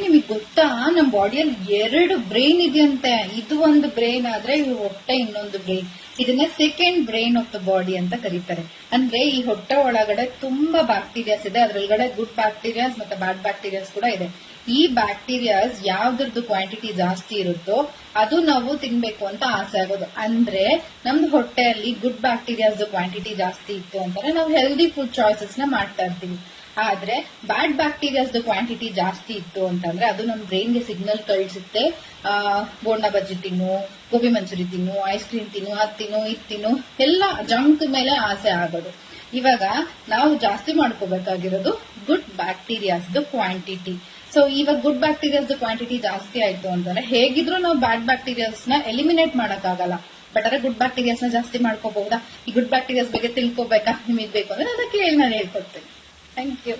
ನಿಮಗ್ ಗೊತ್ತಾ, ನಮ್ ಬಾಡಿಯಲ್ಲಿ 2 ಬ್ರೈನ್ ಇದೆಯಂತೆ. ಇದು ಒಂದು ಬ್ರೈನ್ ಆದ್ರೆ ಈ ಹೊಟ್ಟೆ ಇನ್ನೊಂದು ಬ್ರೈನ್. ಇದನ್ನ second brain of the body ಅಂತ ಕರೀತಾರೆ. ಅಂದ್ರೆ ಈ ಹೊಟ್ಟೆ ಒಳಗಡೆ ತುಂಬಾ ಬ್ಯಾಕ್ಟೀರಿಯಾಸ್ ಇದೆ. ಅದ್ರೊಳಗಡೆ ಗುಡ್ ಬ್ಯಾಕ್ಟೀರಿಯಾಸ್ ಮತ್ತೆ ಬ್ಯಾಡ್ ಬ್ಯಾಕ್ಟೀರಿಯಾಸ್ ಕೂಡ ಇದೆ. ಈ ಬ್ಯಾಕ್ಟೀರಿಯಾಸ್ ಯಾವ್ದ್ರದ್ದು ಕ್ವಾಂಟಿಟಿ ಜಾಸ್ತಿ ಇರುತ್ತೋ ಅದು ನಾವು ತಿನ್ಬೇಕು ಅಂತ ಆಸೆ ಆಗೋದು. ಅಂದ್ರೆ ನಮ್ದು ಹೊಟ್ಟೆಯಲ್ಲಿ ಗುಡ್ ಬ್ಯಾಕ್ಟೀರಿಯಾಸ್ ಕ್ವಾಂಟಿಟಿ ಜಾಸ್ತಿ ಇತ್ತು ಅಂತಾನೆ ನಾವು ಹೆಲ್ದಿ ಫುಡ್ ಚಾಯ್ಸಸ್ ನ ಮಾಡ್ತಾ ಇರ್ತೀವಿ. ಆದ್ರೆ ಬ್ಯಾಡ್ ಬ್ಯಾಕ್ಟೀರಿಯಾಸ್ ಕ್ವಾಂಟಿಟಿ ಜಾಸ್ತಿ ಇತ್ತು ಅಂತಂದ್ರೆ ಅದು ನಮ್ ಬ್ರೈನ್ಗೆ ಸಿಗ್ನಲ್ ಕಳಿಸುತ್ತೆ, ಬೋಂಡ ಬಜ್ಜಿ ತಿನ್ನು, ಗೋಬಿ ಮಂಚೂರಿ ತಿನ್ನು, ಐಸ್ ಕ್ರೀಮ್ ತಿನ್ನು, ಅದ್ ತಿನ್ನು, ಇದ್ ತಿನ್ನು, ಎಲ್ಲ ಜಂಕ್ ಮೇಲೆ ಆಸೆ ಆಗೋದು. ಇವಾಗ ನಾವು ಜಾಸ್ತಿ ಮಾಡ್ಕೋಬೇಕಾಗಿರೋದು ಗುಡ್ ಬ್ಯಾಕ್ಟೀರಿಯಾಸ್ ಕ್ವಾಂಟಿಟಿ. ಸೊ ಇವಾಗ ಗುಡ್ ಬ್ಯಾಕ್ಟೀರಿಯಾಸ್ ಕ್ವಾಂಟಿಟಿ ಜಾಸ್ತಿ ಆಯ್ತು ಅಂತಂದ್ರೆ ಹೇಗಿದ್ರು ನಾವು ಬ್ಯಾಡ್ ಬ್ಯಾಕ್ಟೀರಿಯಾಸ್ ನ ಎಲಿಮಿನೇಟ್ ಮಾಡಕ್ಕಾಗಲ್ಲ. ಬಟ್ ಅದೇ ಗುಡ್ ಬ್ಯಾಕ್ಟೀರಿಯಾಸ್ ನ ಜಾಸ್ತಿ ಮಾಡ್ಕೋಬಹುದಾ? ಈ ಗುಡ್ ಬ್ಯಾಕ್ಟೀರಿಯಾಸ್ ಬಗ್ಗೆ ತಿಳ್ಕೊಬೇಕಾ ನಿಮಗೆ ಬೇಕು ಅಂದ್ರೆ ಅದಕ್ಕೆ ನಾನು ಹೇಳ್ಕೊಡ್ತೇನೆ. Thank you.